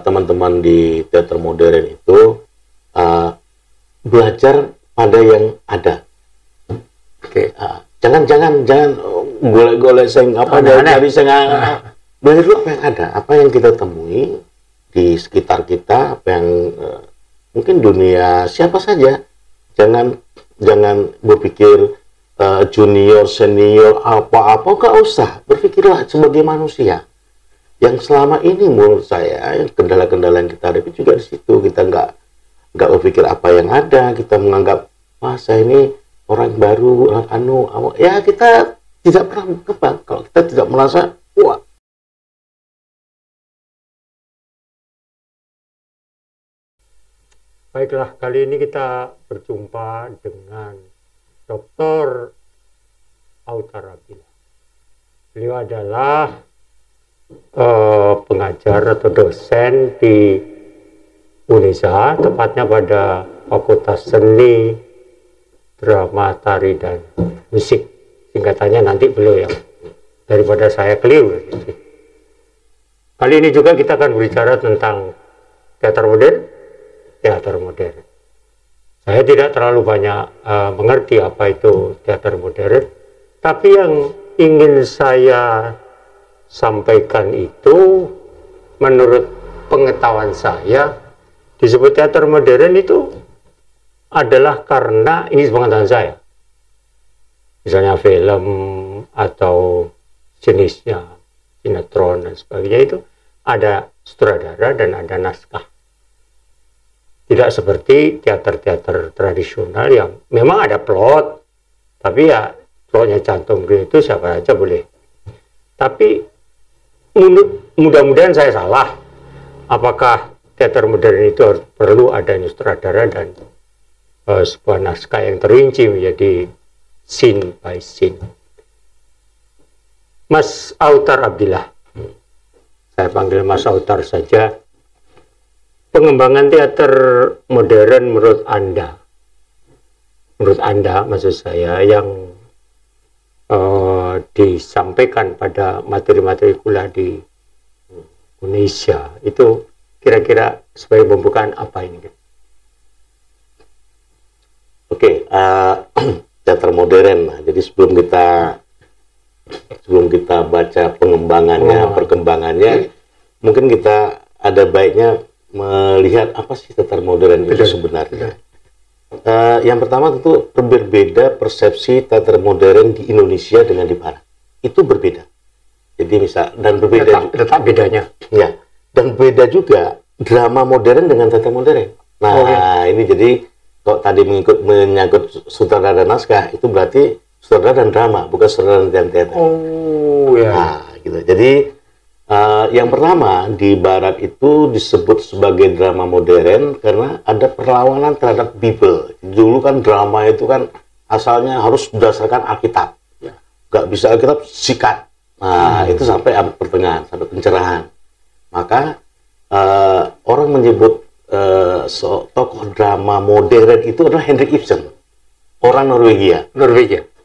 teman-teman di teater modern itu belajar pada yang ada. Jangan golek-golek sing apa dari sing belajar dulu apa yang ada, apa yang kita temui di sekitar kita, apa yang mungkin dunia siapa saja. Jangan berpikir junior, senior, apa-apa, gak usah. Berpikirlah sebagai manusia. Yang selama ini menurut saya, kendala-kendala yang kita hadapi juga di situ. Kita nggak berpikir apa yang ada, kita menganggap, wah saya ini orang baru, ya kita tidak pernah berkembang. Kalau kita tidak merasa, wah. Baiklah, kali ini kita berjumpa dengan Dr. Autar Abdillah. Beliau adalah pengajar atau dosen di UNESA, tepatnya pada Fakultas Seni, Drama, Tari, dan Musik. Singkatannya nanti beliau yang daripada saya keliru. Kali ini juga kita akan berbicara tentang teater modern. Teater modern. Saya tidak terlalu banyak mengerti apa itu teater modern, tapi yang ingin saya sampaikan itu, menurut pengetahuan saya, disebut teater modern itu adalah karena, ini pengetahuan saya, misalnya film atau jenisnya, sinetron dan sebagainya, itu ada sutradara dan ada naskah. Tidak seperti teater-teater tradisional yang memang ada plot, tapi ya plotnya cantum itu siapa aja boleh. Tapi mudah-mudahan saya salah. Apakah teater modern itu harus perlu adanya sutradara dan sebuah naskah yang terinci menjadi scene by scene. Mas Autar Abdillah, saya panggil Mas Autar saja. Pengembangan teater modern menurut Anda maksud saya, yang disampaikan pada materi-materi kuliah di Indonesia, itu kira-kira sebagai pembukaan apa ini? Oke, teater modern. Jadi sebelum kita baca perkembangannya, mungkin kita ada baiknya melihat apa sih teater modern itu sebenarnya. Yang pertama tentu berbeda persepsi teater modern di Indonesia dengan di Barat. Itu berbeda. Jadi dan berbeda letak bedanya. Ya, dan beda juga drama modern dengan teater modern. Nah, ini jadi kalau tadi menyangkut sutradara dan naskah, itu berarti sutradara dan drama, bukan sutradara dan teater. Oh ya. Nah, gitu. Jadi yang pertama, di Barat itu disebut sebagai drama modern karena ada perlawanan terhadap Bible. Dulu kan drama itu kan asalnya harus berdasarkan Alkitab. Nggak bisa Alkitab, sikat. Nah, itu sampai abad pertengahan, sampai pencerahan. Maka orang menyebut tokoh drama modern itu adalah Henrik Ibsen, orang Norwegia.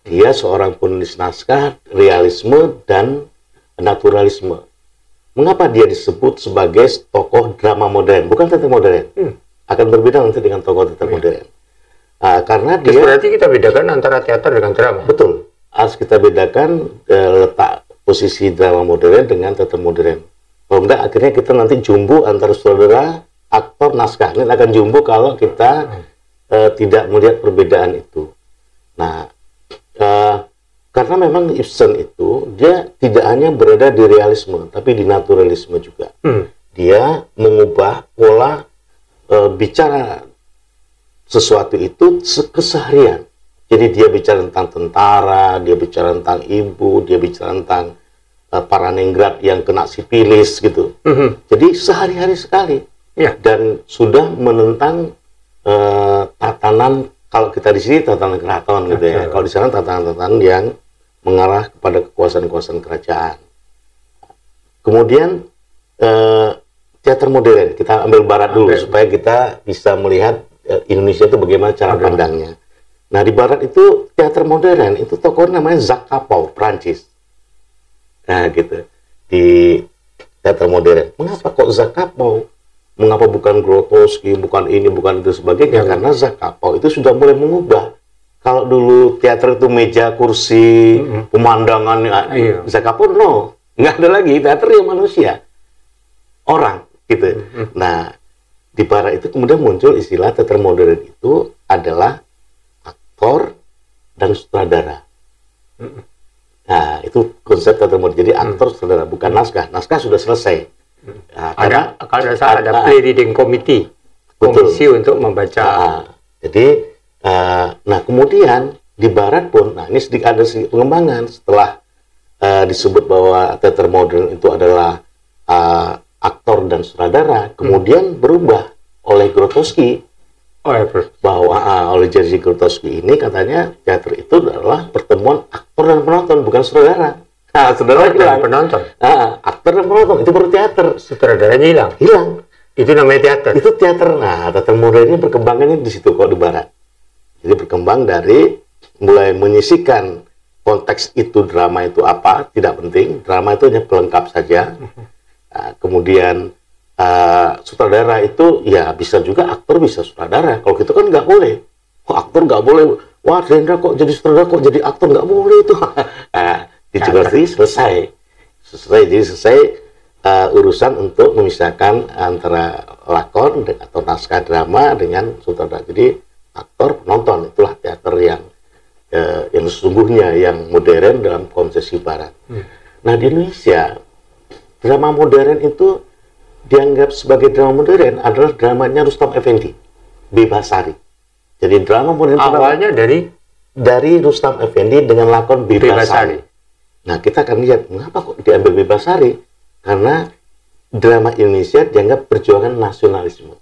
Dia seorang penulis naskah, realisme, dan naturalisme. Mengapa dia disebut sebagai tokoh drama modern, bukan teater modern? Akan berbeda nanti dengan tokoh teater modern. Karena dia... Berarti kita bedakan antara teater dengan drama. Betul. Harus kita bedakan letak posisi drama modern dengan teater modern. Kalau enggak, akhirnya kita nanti jumbo antara sutradara, aktor, naskah. Ini akan jumbo kalau kita tidak melihat perbedaan itu. Nah, karena memang Ibsen itu dia tidak hanya berada di realisme, tapi di naturalisme juga. Dia mengubah pola bicara sesuatu itu keseharian. Jadi dia bicara tentang tentara, dia bicara tentang ibu, dia bicara tentang para ningrat yang kena sipilis gitu. Jadi sehari-hari sekali. Dan sudah menentang tatanan. Kalau kita di sini tatanan keraton gitu ya. Kalau di sana tatanan-tatanan yang mengarah kepada kekuasaan-kekuasaan kerajaan. Kemudian teater modern, kita ambil Barat dulu supaya kita bisa melihat Indonesia itu bagaimana cara pandangnya. Nah, di Barat itu teater modern itu tokohnya namanya Jacques Cappeau, Prancis. Nah, gitu. Di teater modern. Mengapa kok Jacques Cappeau? mengapa bukan Grotowski, bukan ini, bukan itu sebagainya, karena Zakapau itu sudah mulai mengubah. Kalau dulu teater itu meja, kursi, pemandangan, Zakapau nggak ada lagi, teater yang manusia, orang gitu. Nah, di barat itu kemudian muncul istilah teater modern itu adalah aktor dan sutradara. Nah, itu konsep teater modern. Jadi aktor, sutradara, bukan naskah. Naskah sudah selesai. Nah, ada play reading committee, komisi untuk membaca. Jadi, nah kemudian di barat pun, nah ini ada sedikit pengembangan setelah disebut bahwa teater modern itu adalah aktor dan sutradara, kemudian berubah oleh Grotowski. Oleh Jerzy Grotowski ini katanya teater itu adalah pertemuan aktor dan penonton, bukan sutradara. Nah, sutradara hilang. Penonton. Aktor dan penonton itu baru teater. Sutradaranya hilang. Itu namanya teater. Itu teater. Nah, teater modern ini berkembangannya di situ kok di barat. Jadi berkembang dari mulai menyisikan konteks itu, drama itu apa, tidak penting. Drama itu hanya pelengkap saja. Nah, kemudian sutradara itu ya bisa juga aktor, bisa sutradara. Kalau gitu kan nggak boleh. Aktor nggak boleh. Wah, Rendra kok jadi sutradara, kok jadi aktor, nggak boleh itu. Jadi selesai urusan untuk memisahkan antara lakon atau naskah drama dengan sutradara. Jadi aktor, penonton, itulah teater yang sesungguhnya, yang modern dalam konsepsi barat. Nah, di Indonesia drama modern itu dianggap sebagai drama modern adalah dramanya Rustam Effendi, Bebasari. Jadi drama modern awalnya dari Rustam Effendi dengan lakon Bebasari. Nah, kita akan lihat mengapa kok diambil Bebasari, karena drama Indonesia dianggap perjuangan nasionalisme.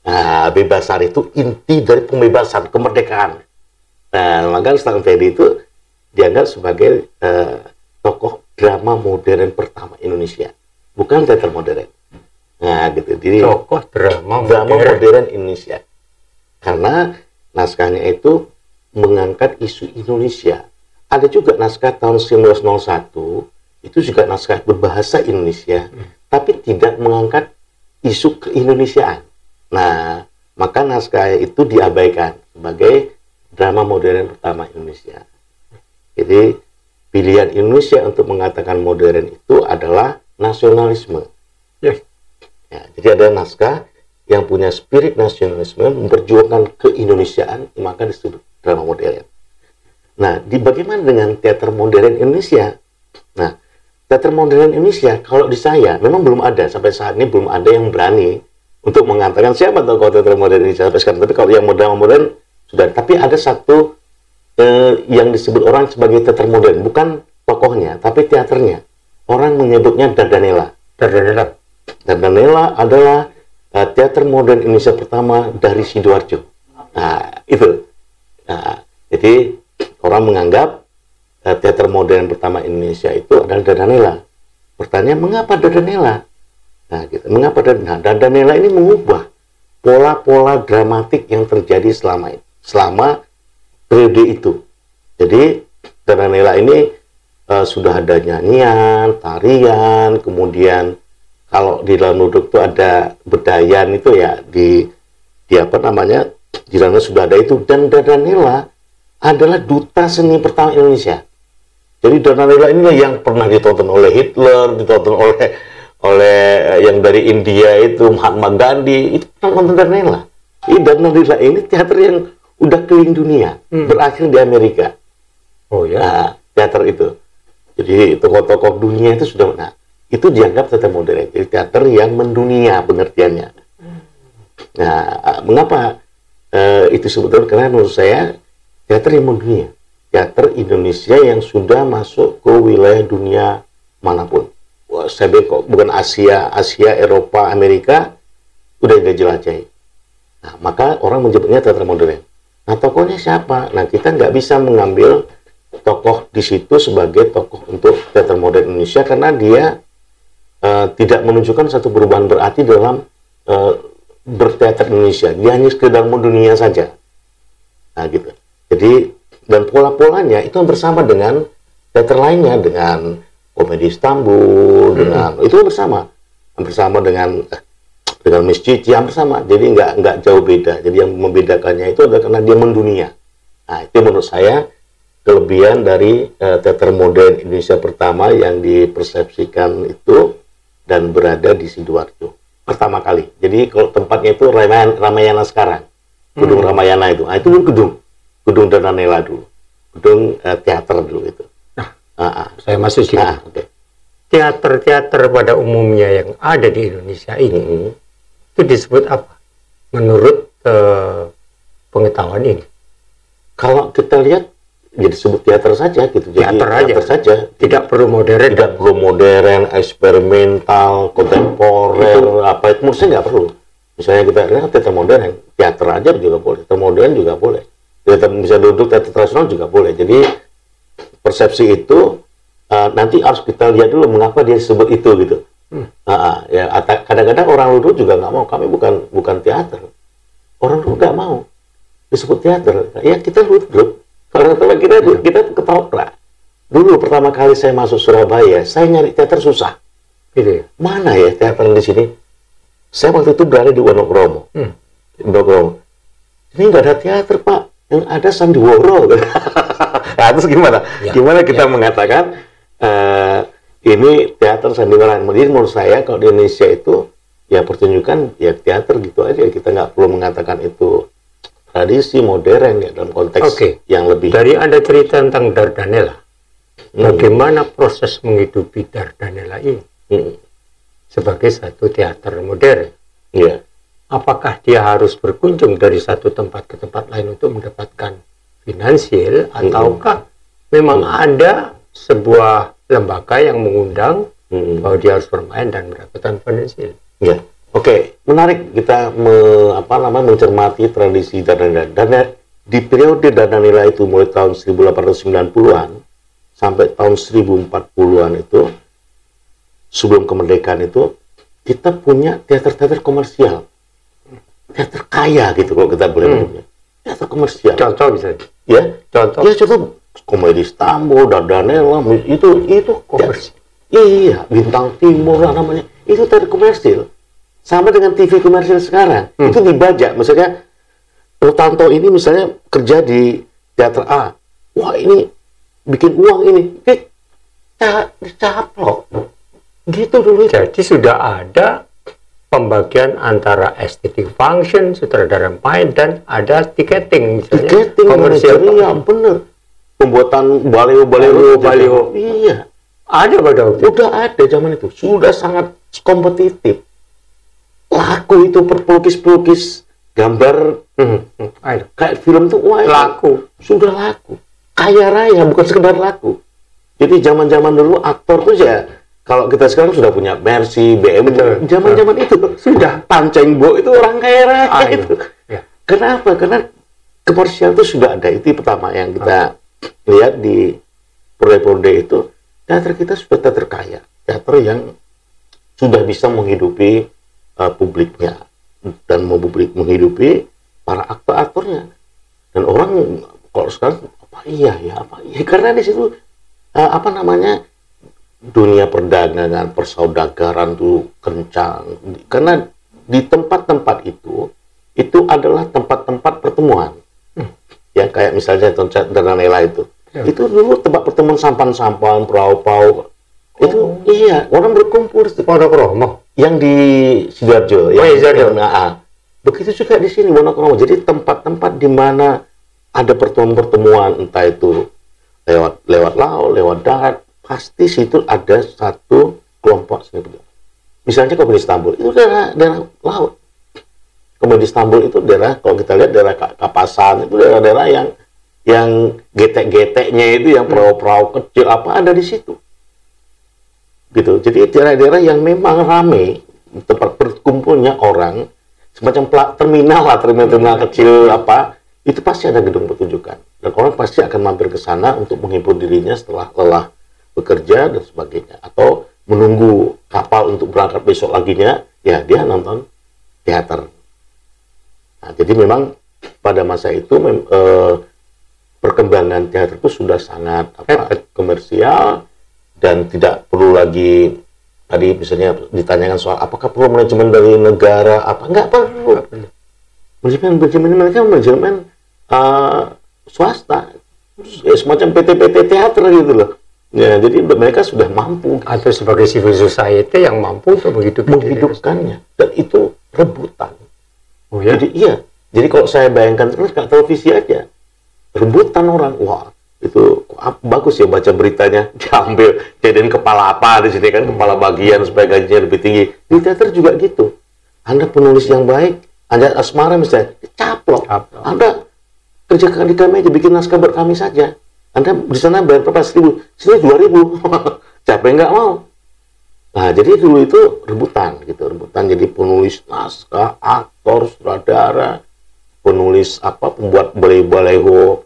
Nah, Bebasari itu inti dari pembebasan, kemerdekaan. Nah, maka Rustam Effendi itu dianggap sebagai tokoh drama modern pertama Indonesia, bukan teater modern. Nah, gitu. Jadi tokoh drama modern Indonesia, karena naskahnya itu mengangkat isu Indonesia. Ada juga naskah tahun 1901 itu juga naskah berbahasa Indonesia, tapi tidak mengangkat isu keindonesiaan. Nah, maka naskah itu diabaikan sebagai drama modern pertama Indonesia. Jadi pilihan Indonesia untuk mengatakan modern itu adalah nasionalisme. Ya, jadi ada naskah yang punya spirit nasionalisme, memperjuangkan keindonesiaan, maka disebut drama modern. Nah, bagaimana dengan teater modern Indonesia? Nah, teater modern Indonesia, kalau di saya, memang belum ada, sampai saat ini belum ada yang berani untuk mengatakan siapa tokoh teater modern Indonesia sampai sekarang. Tapi kalau yang modern sudah. Tapi ada satu yang disebut orang sebagai teater modern, bukan tokohnya, tapi teaternya. Orang menyebutnya Dardanella. Dardanella adalah teater modern Indonesia pertama dari Sidoarjo. Nah, itu. Nah, jadi orang menganggap teater modern pertama Indonesia itu adalah Dardanella. Pertanyaan, mengapa Dardanella? Nah, gitu. Mengapa Dardanella? Dardanella ini mengubah pola-pola dramatik yang terjadi selama periode itu. Jadi Dardanella ini sudah ada nyanyian, tarian, kemudian kalau di dalam ludruk itu ada bedayan itu ya di apa namanya, di dalamnya sudah ada itu. Dan Dardanella adalah duta seni pertama Indonesia. Jadi Dardanella inilah yang pernah ditonton oleh Hitler, ditonton oleh yang dari India itu Mahatma Gandhi, itu nonton Dardanella. Dardanella ini teater yang udah keliling dunia, berakhir di Amerika. Nah, teater itu. Jadi tokoh-tokoh dunia itu sudah, nah, itu dianggap teater modern. Jadi teater yang mendunia pengertiannya. Nah, mengapa itu sebetulnya? Karena menurut saya teater yang mendunia, teater Indonesia yang sudah masuk ke wilayah dunia manapun. Wah, saya kok bukan Asia, Eropa, Amerika, udah dijelajahi. Nah, maka orang menyebutnya teater modern. Nah, tokohnya siapa? Nah, kita nggak bisa mengambil tokoh di situ sebagai tokoh untuk teater modern Indonesia, karena dia tidak menunjukkan satu perubahan berarti dalam berteater Indonesia. Dia hanya sekedar mendunia saja. Nah, gitu. Jadi, dan pola-polanya itu bersama dengan teater lainnya, dengan Komedi Istanbul, dengan itu bersama dengan dengan Miss Cici hampir sama, jadi nggak jauh beda. Jadi yang membedakannya itu adalah karena dia mendunia. Nah, itu menurut saya kelebihan dari teater modern Indonesia pertama yang dipersepsikan itu dan berada di Sidoarjo pertama kali. Jadi kalau tempatnya itu Ramayana sekarang, gedung Ramayana itu, nah, itu gedung Dardanella dulu, gedung teater dulu itu. Saya masuk sini. Okay. Teater-teater pada umumnya yang ada di Indonesia ini itu disebut apa? Menurut pengetahuan ini? Kalau kita lihat, ya disebut teater saja gitu. Jadi teater saja. Tidak perlu modern. Tidak perlu modern, eksperimental, kontemporer, apa itu menurut saya nggak perlu. Misalnya kita lihat teater modern, teater aja juga boleh, teater modern juga boleh. Teater bisa duduk, teater tradisional juga boleh. Jadi persepsi itu nanti harus kita lihat dulu mengapa dia disebut itu gitu. Ya kadang-kadang orang luar juga nggak mau, kami bukan teater. Orang luar nggak mau disebut teater. Ya kita ludruk. Karena kita ketoprak. Dulu pertama kali saya masuk Surabaya, saya nyari teater susah. Gitu ya? Mana ya teater di sini? Saya waktu itu berada di Wonokromo. Ini nggak ada teater, Pak. Yang ada sandiwara. Nah, terus gimana? Ya, gimana kita mengatakan ini teater sandiwara? Jadi menurut saya kalau di Indonesia itu ya pertunjukan ya teater gitu aja. Kita nggak perlu mengatakan itu tradisi modern ya dalam konteks yang lebih. Dari Anda cerita tentang Dardanella, bagaimana proses menghidupi Dardanella ini sebagai satu teater modern? Yeah. Apakah dia harus berkunjung dari satu tempat ke tempat lain untuk mendapatkan finansial, ataukah memang ada sebuah lembaga yang mengundang bahwa dia harus bermain dan mendapatkan finansial? Ya, oke, menarik kita mencermati tradisi Dardanella. Dan di periode Dardanella itu mulai tahun 1890-an sampai tahun 1040-an itu, sebelum kemerdekaan itu, kita punya teater-teater komersial. Teater kaya gitu kalau kita boleh menyebutnya. Teater komersial. Contoh misalnya. Ya, contoh. Ya contoh Komedi Istanbul, Dardanella, itu komersial. Iya, Bintang Timur lah namanya. Itu teater komersil. Sama dengan TV komersil sekarang. Itu dibajak. Misalnya Rutanto ini misalnya kerja di teater A. Wah, ini bikin uang ini. Dicaplok. Gitu dulu. Jadi sudah ada pembagian antara estetik function, sutradara main, dan ada tiketing misalnya. Tiketing komersial, iya bener. Pembuatan baleo. Iya. Ada pada waktu itu? Udah ada zaman itu. Sudah sangat kompetitif. Laku itu pelukis-pelukis gambar kayak film tuh laku. Sudah laku. Kaya raya, bukan sekedar laku. Jadi zaman-zaman dulu aktor tuh ya, kalau kita sekarang sudah punya Mercy, BMW, zaman-zaman itu sudah Pancengbo itu orang kaya raya itu. Ya. Kenapa? Karena komersial itu sudah ada. Itu pertama yang kita lihat di periode itu. Teater kita sudah teater kaya, teater yang sudah bisa menghidupi publiknya dan menghidupi para aktor-aktornya. Dan orang kalau sekarang apa iya karena di situ dunia perdagangan, persaudaraan itu kencang. Karena di tempat-tempat itu adalah tempat-tempat pertemuan. Ya kayak misalnya Dardanella itu. Itu dulu tempat pertemuan sampan-sampan, perahu-perahu. Itu iya, orang berkumpul di Wonokromo. Yang di Sidoarjo. Begitu juga di sini Wonokromo. Jadi tempat-tempat di mana ada pertemuan-pertemuan, entah itu lewat laut, lewat darat, pasti situ ada satu kelompok seni budaya. Misalnya Komedi Istanbul, itu daerah laut. Komedi Istanbul itu daerah, kalau kita lihat daerah Kapasan, itu daerah-daerah yang getek-geteknya itu, yang perahu-perahu kecil apa ada di situ. Gitu. Jadi daerah-daerah yang memang ramai, tempat berkumpulnya orang, semacam terminal kecil apa, itu pasti ada gedung pertunjukan. Dan orang pasti akan mampir ke sana untuk menghibur dirinya setelah lelah bekerja dan sebagainya. Atau menunggu kapal untuk berangkat besok laginya, ya dia nonton teater. Nah, jadi memang pada masa itu perkembangan teater itu sudah sangat komersial dan tidak perlu lagi Tadi misalnya ditanyakan soal apakah perlu manajemen dari negara, apa nggak perlu. Manajemen mereka manajemen swasta, ya, semacam PT-PT teater gitu loh. Ya, jadi mereka sudah mampu atau sebagai civil society yang mampu untuk menghidupkannya, dan itu rebutan. Oh ya? Jadi iya, jadi kalau saya bayangkan terus kayak televisi aja, rebutan orang, wah itu bagus ya baca beritanya, diambil jadiin kepala apa di sini kan, kepala bagian supaya gajinya lebih tinggi. Di teater juga gitu. Anda penulis yang baik, Anda asmara misalnya, caplok. Anda kerja di kami aja, bikin naskah buat kami saja. Anda di sana bayar berapa? 1.000, sini 2.000. Siapa yang nggak mau? Nah, jadi dulu itu rebutan gitu, rebutan jadi penulis naskah, aktor, sutradara, penulis apa, pembuat baleho,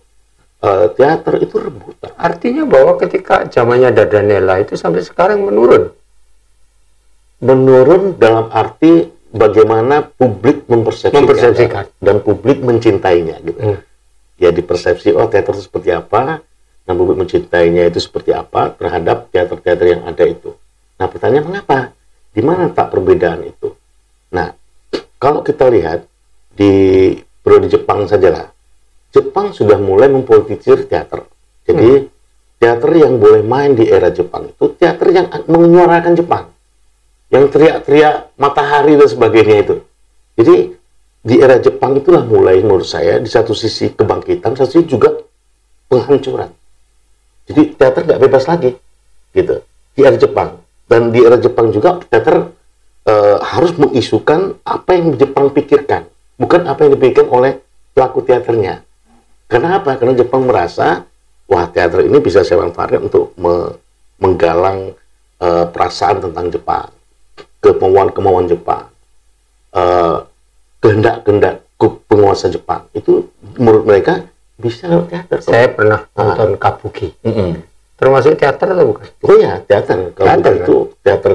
teater, itu rebutan. Artinya bahwa ketika zamannya Dardanella itu sampai sekarang menurun. Menurun dalam arti bagaimana publik mempersepsikan dan publik mencintainya gitu. Ya dipersepsi, oh teater itu seperti apa, dan publik mencintainya itu seperti apa terhadap teater-teater yang ada itu. Nah, pertanyaan mengapa? Di mana tak perbedaan itu? Nah, kalau kita lihat di periode Jepang sajalah, Jepang sudah mulai mempolitisir teater. Jadi teater yang boleh main di era Jepang itu teater yang menyuarakan Jepang, yang teriak-teriak matahari dan sebagainya itu. Jadi di era Jepang itulah mulai menurut saya di satu sisi kebangkitan, satu sisi juga penghancuran. Jadi teater nggak bebas lagi, gitu. Di era Jepang, dan di era Jepang juga teater harus mengisukan apa yang Jepang pikirkan, bukan apa yang dipikirkan oleh pelaku teaternya. Karena apa? Karena Jepang merasa, wah teater ini bisa saya manfaatkan untuk menggalang perasaan tentang Jepang, kemauan-kemauan Jepang, kehendak-kehendak penguasa Jepang. Itu menurut mereka bisa lewat teater. Saya pernah nonton kabuki. Termasuk teater atau bukan? Oh ya, teater. Kabuki itu teater.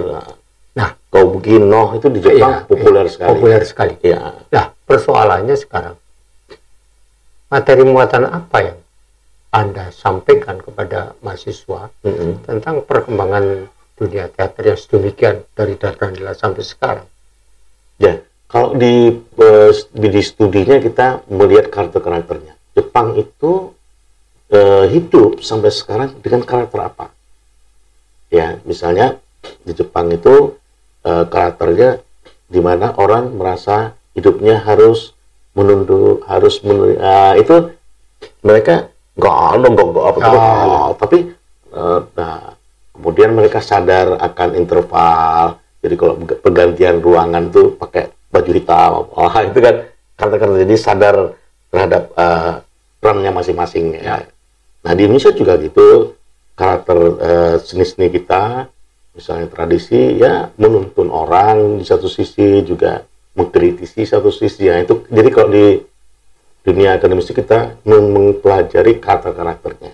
Nah, kabuki noh itu di Jepang populer sekali. Populer sekali. Ya. Nah, persoalannya sekarang, materi muatan apa yang Anda sampaikan kepada mahasiswa tentang perkembangan dunia teater yang sedemikian dari Dardanella sampai sekarang? Ya, kalau di studinya kita melihat karakter-karakternya. Jepang itu hidup sampai sekarang dengan karakter apa? Ya, misalnya di Jepang itu karakternya di mana orang merasa hidupnya harus menunduk, harus itu mereka tapi nah, kemudian mereka sadar akan interval. Jadi kalau pergantian ruangan tuh pakai baju hitam, itu kan karakter-karakter, jadi sadar terhadap perannya masing-masing. Ya. Nah di Indonesia juga gitu, karakter seni-seni kita, misalnya tradisi, ya menuntun orang di satu sisi, juga mengkritisi satu sisi. Ya, itu jadi kalau di dunia akademisi kita mempelajari karakter-karakternya.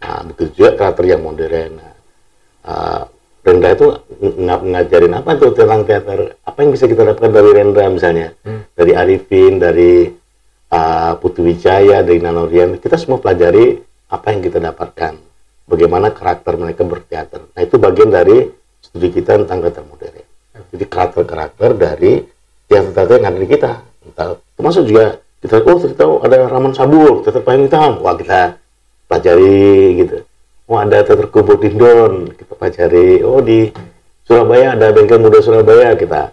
Nah begitu juga karakter yang modern. Rendra itu ngajarin apa tuh tentang teater? Apa yang bisa kita dapatkan dari Rendra misalnya, dari Arifin, dari Putu Wijaya, dari Nanorian, kita semua pelajari apa yang kita dapatkan, bagaimana karakter mereka berteater. Nah itu bagian dari studi kita tentang teater modern. Jadi karakter-karakter dari teater-teater yang ada di kita. Termasuk juga kita ada Raman Sabul, teater payung hitam, wah kita pelajari gitu. Oh ada teater Kubo Tindon, kita pelajari. Oh di Surabaya ada Bengkel Muda Surabaya, kita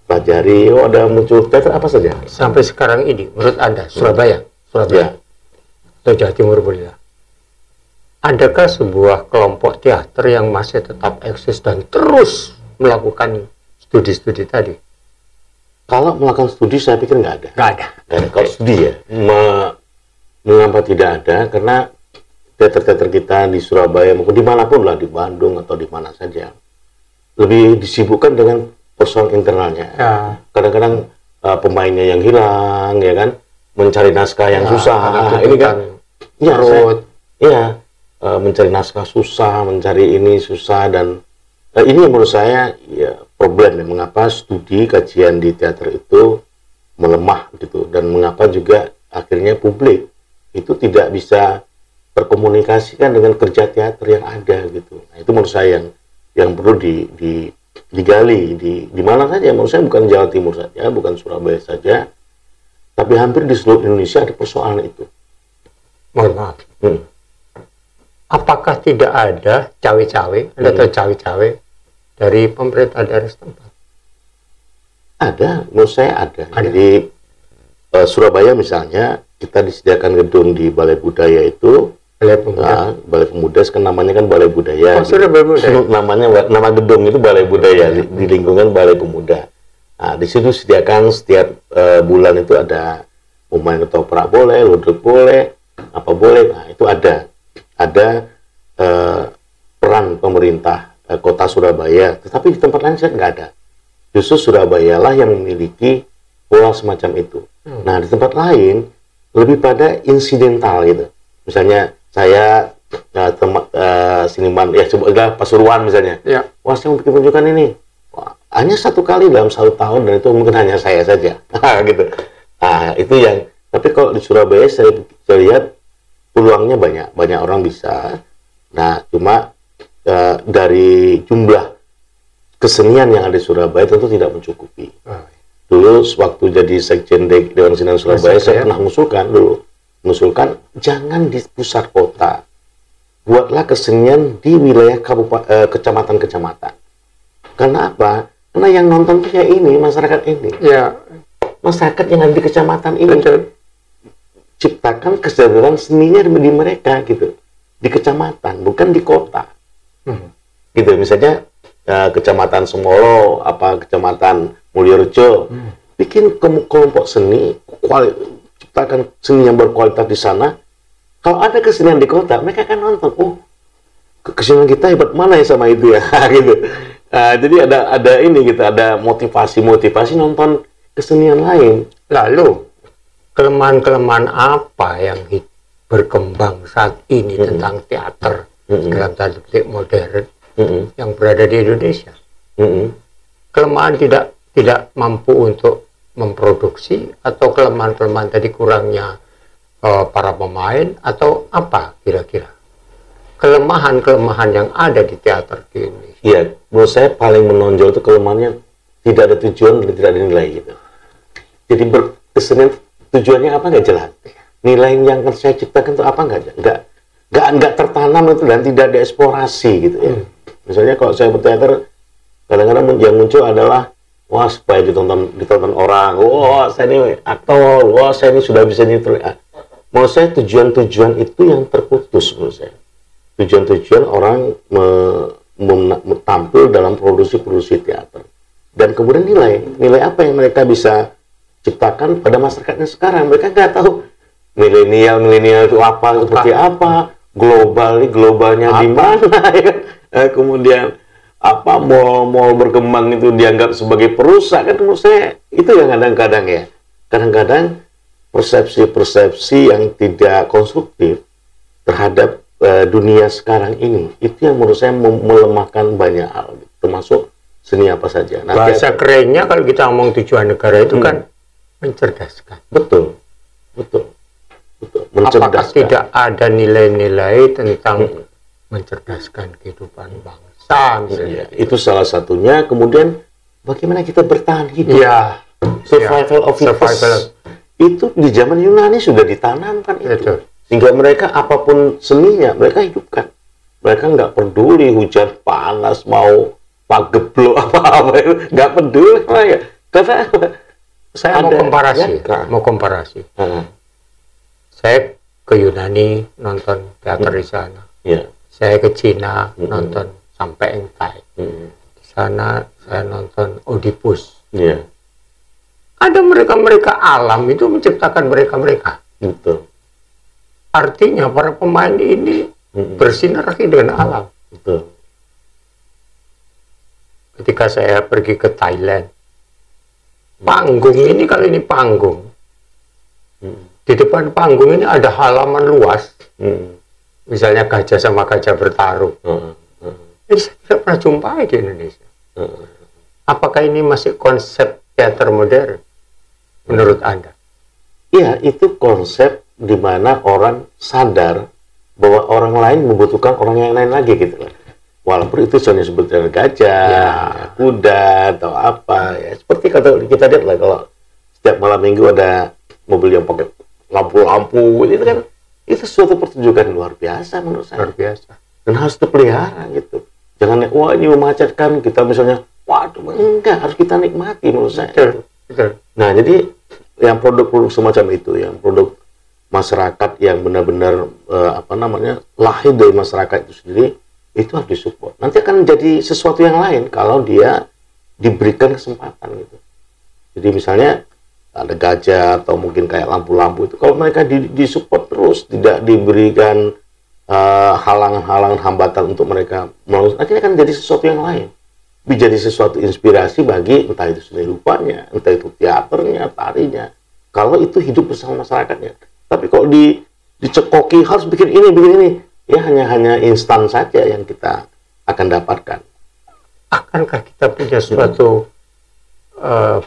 pelajari. Oh ada muncul teater apa saja. Sampai sekarang ini, menurut Anda, Surabaya Ya. Atau Jawa Timur boleh. Adakah sebuah kelompok teater yang masih tetap eksis dan terus melakukan studi-studi tadi? Kalau melakukan studi saya pikir nggak ada. Nggak ada. Kalau studi ya, mengapa tidak ada? Karena teater-teater kita di Surabaya maupun dimanapun lah, di Bandung atau di mana saja, lebih disibukkan dengan persoalan internalnya. Kadang-kadang pemainnya yang hilang, ya kan, mencari naskah yang susah. Ini kan, mencari naskah susah, mencari ini susah, dan ini menurut saya ya problem ya, mengapa studi kajian di teater itu melemah gitu, dan mengapa juga akhirnya publik itu tidak bisa berkomunikasikan dengan kerja teater yang ada gitu. Nah, itu menurut saya yang yang perlu digali di mana saja. Menurut saya bukan Jawa Timur saja, bukan Surabaya saja, tapi hampir di seluruh Indonesia ada persoalan itu. Mohon maaf. Apakah tidak ada cawe-cawe atau cawe-cawe dari pemerintah daerah setempat? Ada, menurut saya ada. Jadi Surabaya misalnya, kita disediakan gedung di Balai Budaya itu. Balai Pemuda, kan namanya kan Balai Budaya. Oh, sudah Balai Budaya. Nama gedung itu Balai Budaya di lingkungan Balai Pemuda. Nah, di situ sediakan setiap bulan itu ada main ketoprak boleh, ludruk boleh, apa boleh. Nah, itu ada peran pemerintah kota Surabaya. Tetapi di tempat lain nggak ada. Justru Surabaya lah yang memiliki pola semacam itu. Nah, di tempat lain lebih pada insidental gitu. Misalnya saya seniman ya coba Pasuruan misalnya. Ya. Wah, saya mau bikin pertunjukan ini. Wah, hanya 1 kali dalam 1 tahun, dan itu mungkin hanya saya saja. Gitu. Nah, itu yang. Tapi kalau di Surabaya saya lihat peluangnya banyak orang bisa. Nah, cuma dari jumlah kesenian yang ada di Surabaya tentu tidak mencukupi. Dulu waktu jadi Sekjen Dewan Kesenian Surabaya, saya pernah mengusulkan jangan di pusat kota, buatlah kesenian di wilayah kecamatan-kecamatan. Karena apa? Karena yang nonton tuh ya ini, masyarakat ini. Ya. Masyarakat yang ada di kecamatan ini. Betul. Ciptakan kesadaran seninya di mereka gitu, di kecamatan, bukan di kota. Gitu, misalnya kecamatan Semolo, kecamatan Mulyorejo, bikin kelompok seni, ciptakan seni yang berkualitas di sana. Kalau ada kesenian di kota, mereka akan nonton. Oh, kesenian kita hebat mana ya sama itu ya, gitu. Jadi ada ini gitu, ada motivasi nonton kesenian lain. Lalu kelemahan-kelemahan apa yang berkembang saat ini tentang teater dalam tanda petik modern yang berada di Indonesia? Kelemahan tidak mampu untuk memproduksi, atau kelemahan-kelemahan tadi kurangnya para pemain, atau apa kira-kira kelemahan-kelemahan yang ada di teater di Indonesia? Iya, menurut saya paling menonjol itu kelemahannya tidak ada tujuan dan tidak ada nilai gitu. Jadi berkesenian tujuannya apa nggak jelas. Nilai yang saya ciptakan itu apa nggak tertanam itu, dan tidak dieksplorasi gitu ya. Misalnya kalau saya berteater, kadang-kadang yang muncul adalah wah supaya ditonton orang, wah saya ini aktor, wah saya ini sudah bisa nyiter. Menurut saya tujuan itu yang terputus menurut saya. Tujuan orang tampil dalam produksi teater, dan kemudian nilai apa yang mereka bisa ciptakan pada masyarakatnya sekarang. Mereka nggak tahu milenial itu apa, seperti apa, globalnya di mana ya. Kemudian apa mall berkembang itu dianggap sebagai perusak, kan menurut saya itu yang kadang-kadang persepsi yang tidak konstruktif terhadap dunia sekarang ini, itu yang menurut saya melemahkan banyak hal, termasuk seni apa saja. Nah, bahasa kerennya kalau kita ngomong tujuan negara itu kan mencerdaskan. Betul. Mencerdaskan. Apakah tidak ada nilai-nilai tentang mencerdaskan kehidupan bangsa misalnya? Itu salah satunya. Kemudian bagaimana kita bertahan hidup? Ya. Survival of fittest. Itu di zaman Yunani sudah ditanamkan itu. Betul. Sehingga mereka apapun seninya mereka hidupkan. Mereka nggak peduli hujan panas mau pageblok apa-apa itu, nggak peduli mereka. Karena saya mau komparasi. Saya ke Yunani nonton teater di sana. Saya ke Cina nonton sampai Engkai. Di sana saya nonton Oedipus. Ada mereka alam itu menciptakan mereka. Betul. Artinya para pemain ini bersinergi dengan alam. Betul. Ketika saya pergi ke Thailand, panggung ini, kalau ini panggung, di depan panggung ini ada halaman luas. Misalnya gajah sama gajah bertarung. Ini saya tidak pernah jumpai di Indonesia. Apakah ini masih konsep teater modern menurut Anda? Iya, itu konsep di mana orang sadar bahwa orang lain membutuhkan orang yang lain lagi gitu. walaupun itu hanya sebetulnya gajah, kuda atau apa ya, seperti kata kita lihat lah kalau setiap malam minggu ada mobil yang pakai lampu-lampu itu kan, itu suatu pertunjukan luar biasa menurut saya. Luar biasa. Dan harus dipelihara gitu. Jangan wah ini memacetkan kita misalnya, waduh enggak, harus kita nikmati menurut saya. Betul. Nah jadi yang produk-produk semacam itu, yang produk masyarakat yang benar-benar lahir dari masyarakat itu sendiri, itu harus disupport. Nanti akan jadi sesuatu yang lain kalau dia diberikan kesempatan gitu. Jadi misalnya ada gajah atau mungkin kayak lampu-lampu itu, kalau mereka disupport terus, tidak diberikan halangan-halangan hambatan untuk mereka melalui, akhirnya akan jadi sesuatu yang lain. Menjadi sesuatu inspirasi bagi entah itu seni rupanya, entah itu teaternya, tarinya. Kalau itu hidup bersama masyarakatnya. Tapi kalau dicekoki harus bikin ini, ya hanya instan saja yang kita akan dapatkan. Akankah kita punya suatu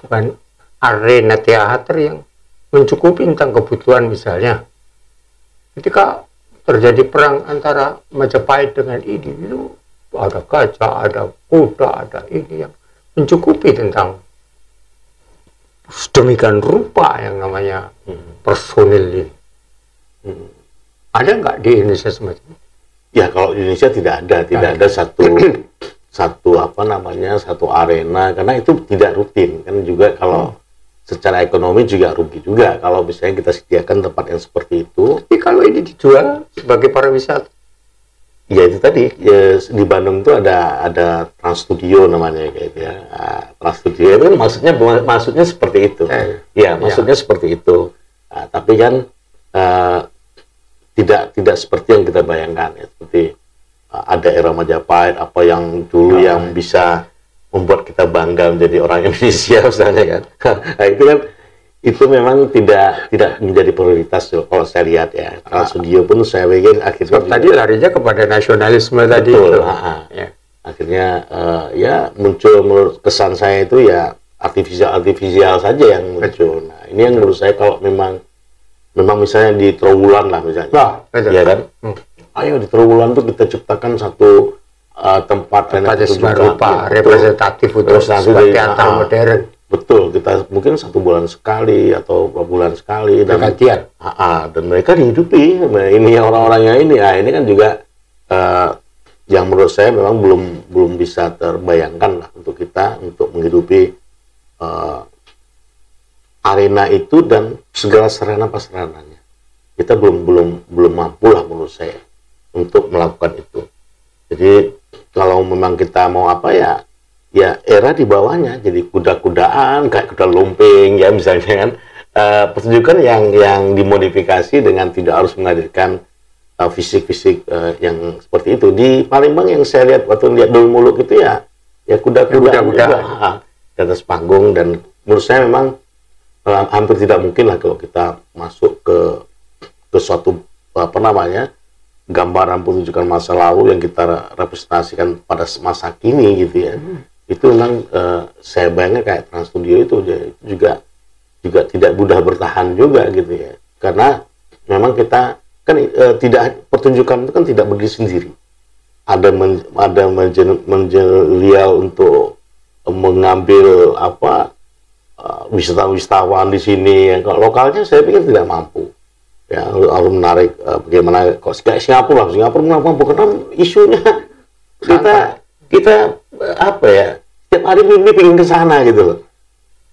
bukan arena teater yang mencukupi tentang kebutuhan, misalnya ketika terjadi perang antara Majapahit dengan ini, itu ada gajah, ada kuda, ada ini yang mencukupi tentang sedemikian rupa yang namanya personil ini. Ada nggak di Indonesia semacam itu? Ya kalau di Indonesia tidak ada satu arena, karena itu tidak rutin kan, juga kalau secara ekonomi juga rugi juga kalau misalnya kita sediakan tempat yang seperti itu. Tapi kalau ini dijual sebagai pariwisata, ya itu tadi ya, di Bandung itu ada Trans Studio namanya kayak gitu ya. Trans Studio itu kan maksudnya seperti itu. Maksudnya seperti itu. Tapi kan tidak seperti yang kita bayangkan ya, seperti ada era Majapahit apa yang dulu yang bisa membuat kita bangga menjadi orang Indonesia misalnya kan. Nah, itu memang tidak menjadi prioritas kalau saya lihat ya. Trans Studio pun saya pikir akhirnya tadi larinya kepada nasionalisme tadi. Betul. Akhirnya ya muncul, menurut kesan saya itu ya artifisial saja yang muncul. Nah, ini yang menurut saya kalau memang misalnya di Trowulan lah misalnya, ya kan? Ayo di Trowulan tuh kita ciptakan satu tempat rupa representatif untuk sebuah teater modern. Betul, kita mungkin 1 bulan sekali atau 2 bulan sekali dan mereka dihidupi ini orang-orangnya ini. Nah, ini kan juga yang menurut saya memang belum bisa terbayangkan lah untuk kita untuk menghidupi arena itu dan segala sarana prasarananya. Kita belum mampu lah menurut saya untuk melakukan itu. Jadi kalau memang kita mau apa ya era di bawahnya jadi kuda-kudaan kayak kuda lumping ya misalnya kan, pertunjukan yang dimodifikasi dengan tidak harus menghadirkan fisik-fisik yang seperti itu. Di Palembang yang saya lihat waktu lihat Dul Muluk itu ya kuda-kudaan di atas panggung, dan menurut saya memang hampir tidak mungkin lah kalau kita masuk ke suatu gambaran pertunjukan masa lalu yang kita representasikan pada masa kini gitu ya. Itu memang saya bayangkan kayak Trans Studio itu juga tidak mudah bertahan juga gitu ya, karena memang kita kan pertunjukan itu kan tidak berdiri sendiri, ada manajerial untuk mengambil wisatawan di sini ya. Kalau lokalnya saya pikir tidak mampu ya, harus menarik bagaimana kok kayak Singapura mampu karena isunya kita setiap hari mimpi pengen ke sana gitu loh.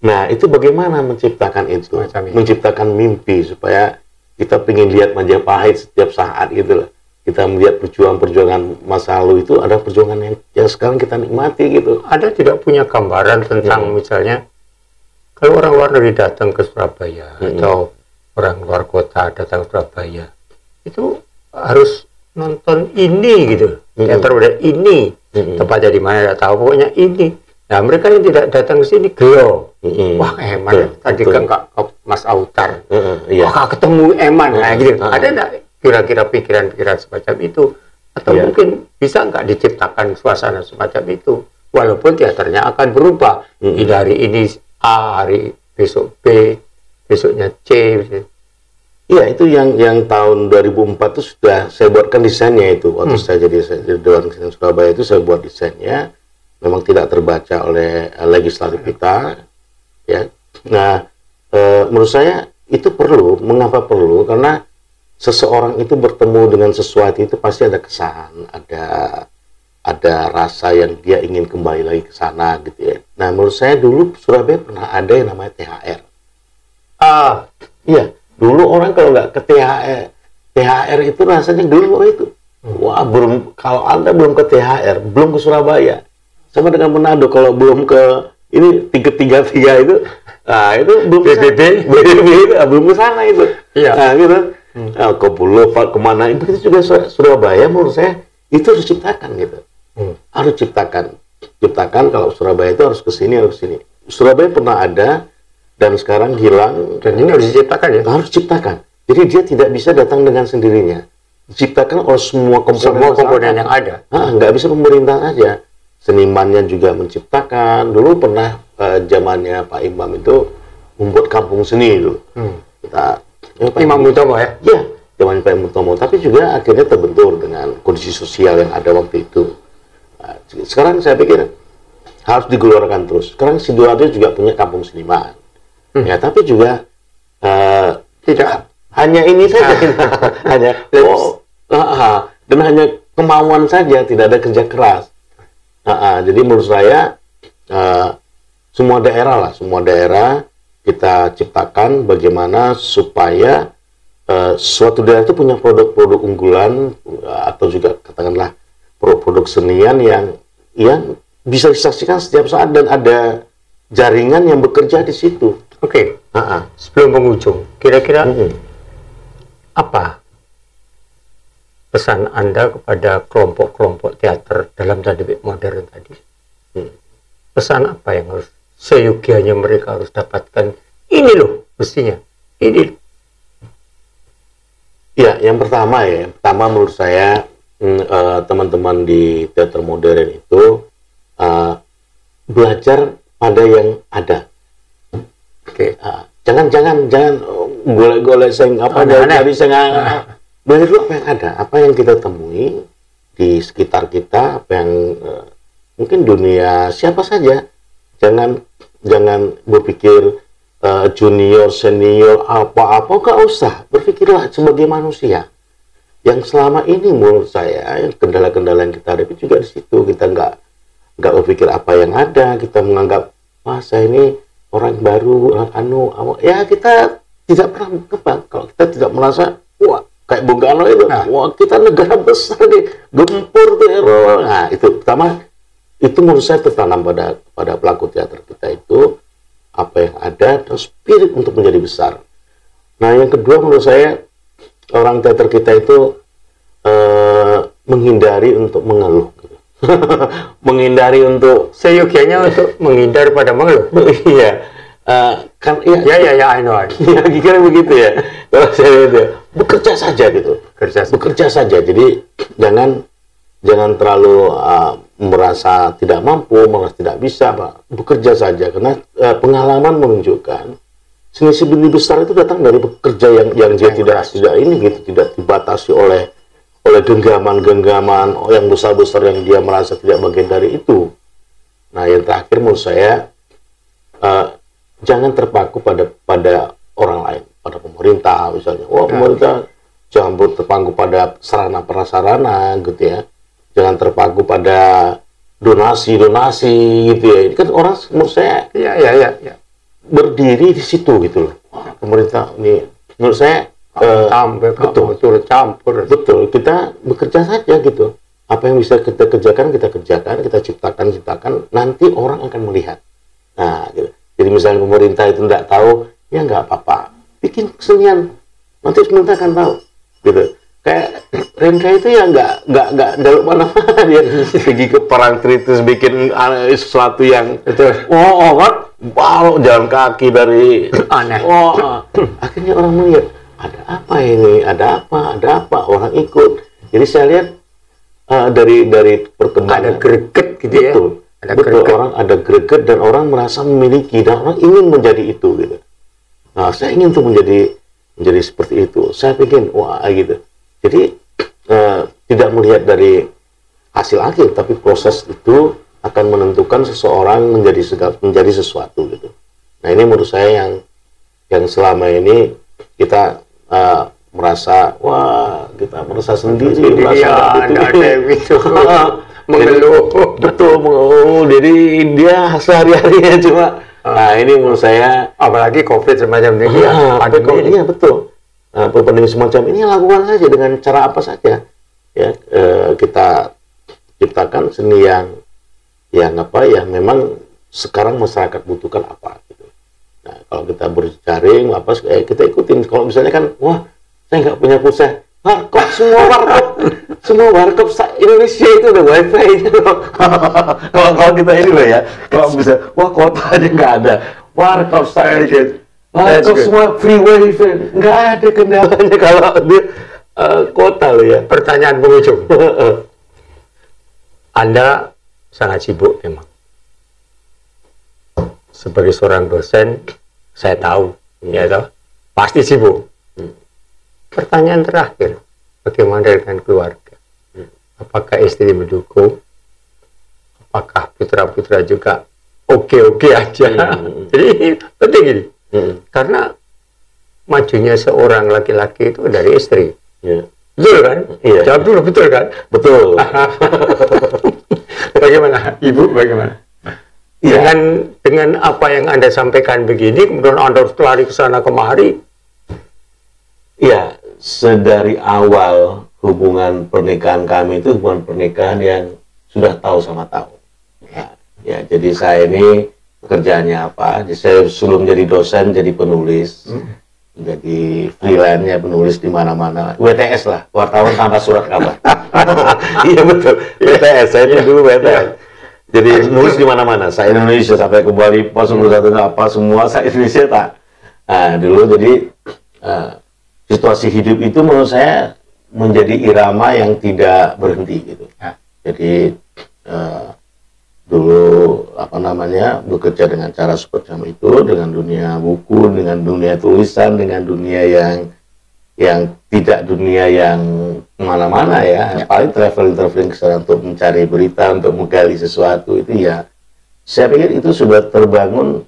Nah, itu bagaimana menciptakan itu, menciptakan mimpi supaya kita pengen lihat Majapahit setiap saat gitu loh. Kita melihat perjuangan masa lalu itu, ada perjuangan yang sekarang kita nikmati gitu. Ada tidak punya gambaran tentang misalnya kalau orang luar negeri datang ke Surabaya atau orang luar kota datang ke Surabaya, itu harus nonton ini gitu, teater udah ini, tempatnya di mana tidak tahu, pokoknya ini. Nah, mereka yang tidak datang ke sini gelo, wah Eman tadi kan Mas Autar, wah ketemu Eman, nah gitu. Ada nggak kira-kira pikiran-pikiran semacam itu, atau mungkin bisa nggak diciptakan suasana semacam itu, walaupun teaternya akan berubah, hari ini A, hari besok B, besoknya C. Iya, itu yang tahun 2004 itu sudah saya buatkan desainnya itu. Waktu saya jadi Dewan Kesenian Surabaya itu saya buat desainnya. Memang tidak terbaca oleh legislatif kita. Ya. Nah, menurut saya itu perlu. Mengapa perlu? Karena seseorang itu bertemu dengan sesuatu itu pasti ada kesan, ada rasa yang dia ingin kembali lagi ke sana gitu ya. Nah, menurut saya dulu Surabaya pernah ada yang namanya THR. Iya, dulu orang kalau nggak ke THR itu rasanya dulu itu, wah kalau Anda belum ke THR, belum ke Surabaya, sama dengan Manado kalau belum ke ini tiga itu, nah itu belum BBB itu belum ke sana itu. Iya. Nah gitu, ke Pulau Pak kemana itu juga Surabaya menurut saya itu harus diciptakan gitu. Harus ciptakan kalau Surabaya itu harus ke sini, harus ke sini. Surabaya pernah ada dan sekarang hilang, dan ini harus diciptakan ya. Harus diciptakan. Jadi dia tidak bisa datang dengan sendirinya. Diciptakan oleh semua komponen yang ada. Nggak bisa pemerintah saja. Senimannya juga menciptakan. Dulu pernah zamannya Pak Imam itu membuat kampung seni itu. Imam Utomo ya? Iya, zaman Pak Imam Utomo. Tapi juga akhirnya terbentur dengan kondisi sosial yang ada waktu itu. Nah, sekarang saya pikir harus digeluarkan terus. Sekarang Sidoarjo juga punya kampung seniman. Ya, tapi juga tidak hanya ini saja, dan hanya kemauan saja, tidak ada kerja keras. Jadi menurut saya semua daerah kita ciptakan bagaimana supaya suatu daerah itu punya produk-produk unggulan atau juga katakanlah produk-produk senian yang bisa disaksikan setiap saat dan ada jaringan yang bekerja di situ. Oke. Sebelum penghujung, kira-kira apa pesan Anda kepada kelompok-kelompok teater dalam tanda petik modern tadi? Pesan apa yang harus seyogianya mereka harus dapatkan? Ini loh mestinya. Ini. Ya, yang pertama menurut saya teman-teman di teater modern itu belajar pada yang ada. Oke. Jangan golek-golek belajar dulu apa yang ada, apa yang kita temui di sekitar kita, apa yang mungkin dunia siapa saja. Jangan berpikir junior, senior, apa-apa, nggak usah. Berpikirlah sebagai manusia. Yang selama ini menurut saya kendala-kendala yang kita hadapi juga di situ. Kita nggak berpikir apa yang ada, kita menganggap saya ini orang baru, ya kita tidak pernah berkembang kalau kita tidak merasa wah kayak Bung Karno itu, wah kita negara besar nih, gempur tuh. Nah itu pertama, itu menurut saya tertanam pada pelaku teater kita itu apa yang ada dan spirit untuk menjadi besar. Nah yang kedua menurut saya orang teater kita itu menghindari untuk mengeluh. Menghindari untuk seyogianya untuk menghindar pada mengeluh. Iya. I know. Ya, kira begitu ya. Kalau saya lihat ya, bekerja saja gitu. Bekerja saja. Jadi jangan terlalu merasa tidak mampu, merasa tidak bisa, Pak. Bekerja saja karena pengalaman menunjukkan seni besar itu datang dari bekerja yang dia tidak ini gitu, tidak dibatasi oleh genggaman yang besar-besar yang dia merasa tidak bagian dari itu. Nah, yang terakhir menurut saya jangan terpaku pada orang lain, pada pemerintah misalnya. Pemerintah jangan terpaku pada sarana prasarana gitu ya. Jangan terpaku pada donasi gitu ya. Ini kan orang menurut saya berdiri di situ gitu loh. Pemerintah ini menurut saya betul, kita bekerja saja gitu. Apa yang bisa kita kerjakan, kita ciptakan, nanti orang akan melihat. Nah, gitu. Jadi misalnya pemerintah itu tidak tahu, ya nggak apa-apa, bikin kesenian, nanti pemerintah akan tahu, gitu. Kayak Renka itu ya nggak dalam mana-mana dia pergi ke Parangtritis bikin sesuatu yang jalan kaki dari aneh. Akhirnya orang melihat. Ada apa ini? Ada apa? Orang ikut. Jadi saya lihat dari perkembangan ada greget gitu ya. Betul. Orang ada greget dan orang merasa memiliki dan orang ingin menjadi itu gitu. Nah, saya ingin tuh menjadi menjadi seperti itu. Saya pikir wah gitu. Jadi tidak melihat dari hasil akhir, tapi proses itu akan menentukan seseorang menjadi sesuatu gitu. Nah ini menurut saya yang selama ini kita merasa wah kita merasa sendiri, merasa gitu. Mengeluh. Betul, mengeluh. Jadi dia sehari-harinya cuma nah ini menurut saya apalagi COVID semacam ini iya betul. Pandemi semacam ini lakukan saja dengan cara apa saja ya, kita ciptakan seni yang memang sekarang masyarakat butuhkan apa gitu. Nah kalau kita berjaring apa kita ikutin. Kalau misalnya kan wah saya nggak punya pulsa, kok semua warkop Indonesia itu ada wifi. Kalau kita ini loh ya, kalau bisa, wah kota aja nggak ada, warkop saya gitu. Warkop semua free wifi, nggak ada kendalanya kalau di kota loh ya. Pertanyaan penghujung. Anda sangat sibuk memang. Sebagai seorang dosen, saya tahu, ya toh, pasti sibuk. Pertanyaan terakhir, bagaimana dengan keluarga? Apakah istri mendukung? Apakah putra-putra juga oke-oke aja? Jadi penting ini. Karena majunya seorang laki-laki itu dari istri. Betul kan? Iya. Jawab dulu, betul kan? Betul. Bagaimana? Ibu bagaimana? Ya. Dengan apa yang Anda sampaikan begini, kemudian Anda harus lari ke sana kemari. Iya, sedari awal hubungan pernikahan kami itu hubungan pernikahan yang sudah tahu sama tahu. Ya, jadi saya ini pekerjaannya apa? Jadi saya sebelum jadi dosen jadi penulis, jadi freelance-nya penulis di mana-mana. WTS lah, wartawan tanpa surat kabar. Iya betul, WTS. Saya itu dulu WTS. Jadi nulis di mana-mana. Saya Indonesia sampai ke Bali, pos 1 apa semua saya Indonesia tak. Nah dulu jadi situasi hidup itu menurut saya menjadi irama yang tidak berhenti gitu. Jadi dulu apa namanya bekerja dengan cara seperti itu, dengan dunia buku, dengan dunia tulisan, dengan dunia yang tidak dunia yang mana-mana ya. Paling traveling ke sana untuk mencari berita, untuk menggali sesuatu itu ya. Saya pikir itu sudah terbangun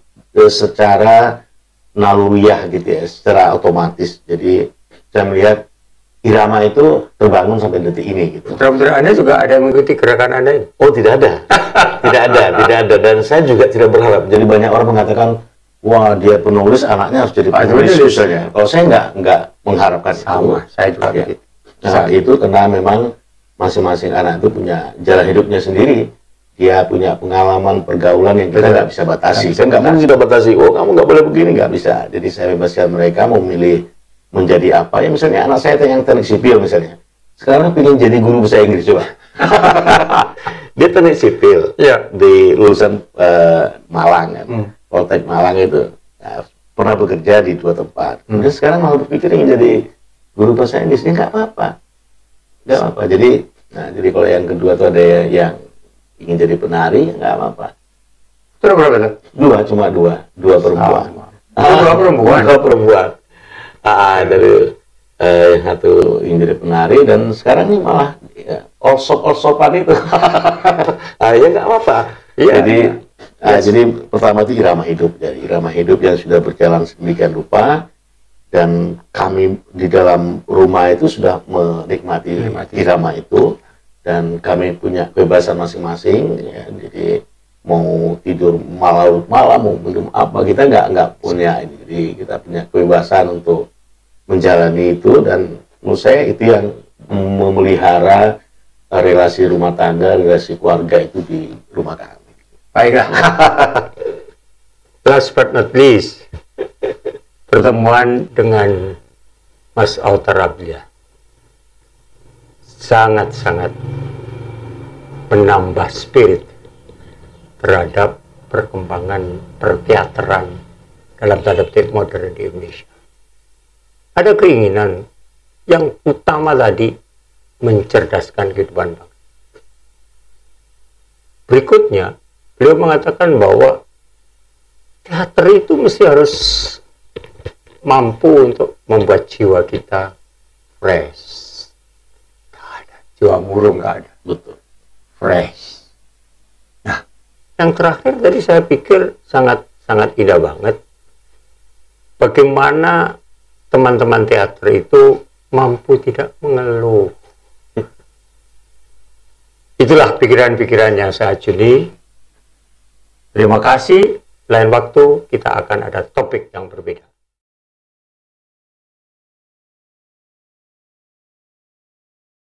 secara naluriah gitu ya, secara otomatis. Jadi saya melihat irama itu terbangun sampai detik ini gitu. Putra-putra Anda juga ada yang mengikuti gerakan Anda ini? Oh tidak ada, tidak ada. Dan saya juga tidak berharap. Jadi banyak orang mengatakan, wah dia penulis, anaknya harus jadi penulis misalnya. Kalau saya nggak mengharapkan sama. Saya juga ya. Nah itu karena memang masing-masing anak itu punya jalan hidupnya sendiri. Dia punya pengalaman pergaulan yang kita nggak bisa batasi. Saya nggak mungkin kita batasi. Oh kamu nggak boleh begini, nggak bisa. Jadi saya bebaskan mereka mau memilih menjadi apa ya, misalnya anak saya yang teknik sipil misalnya sekarang ingin jadi guru bahasa Inggris coba. Dia teknik sipil ya. Di lulusan Malang kan, Poltek Malang itu pernah bekerja di 2 tempat. Kemudian sekarang malah berpikir ingin jadi guru bahasa Inggris. Ini nggak apa-apa, jadi kalau yang kedua tuh ada yang ingin jadi penari, nggak apa-apa. Terus berapa tuh? Dua perempuan. Dua perempuan. Dari yang satu ingin jadi penari dan sekarang ini malah all-sopan itu. Ya nggak apa-apa. Ya, jadi pertama itu irama hidup. Jadi irama hidup yang sudah berjalan sedemikian rupa dan kami di dalam rumah itu sudah menikmati irama itu dan kami punya kebebasan masing-masing. Ya, jadi mau tidur malam mau minum apa kita nggak punya ini. Jadi kita punya kebebasan untuk menjalani itu dan menurut saya itu yang memelihara relasi rumah tangga, relasi keluarga itu di rumah kami. Baiklah. Last but not least, pertemuan dengan Mas Author Abdiah sangat-sangat menambah spirit terhadap perkembangan perteateran dalam tanda petik modern di Indonesia. Ada keinginan yang utama tadi mencerdaskan kehidupan bangsa. Berikutnya, beliau mengatakan bahwa teater itu mesti harus mampu untuk membuat jiwa kita fresh. Nggak ada. Jiwa murung nggak ada. Betul. Fresh. Nah, yang terakhir tadi saya pikir sangat indah banget. Bagaimana teman-teman teater itu mampu tidak mengeluh. Itulah pikiran-pikiran yang saya juni. Terima kasih. Lain waktu kita akan ada topik yang berbeda.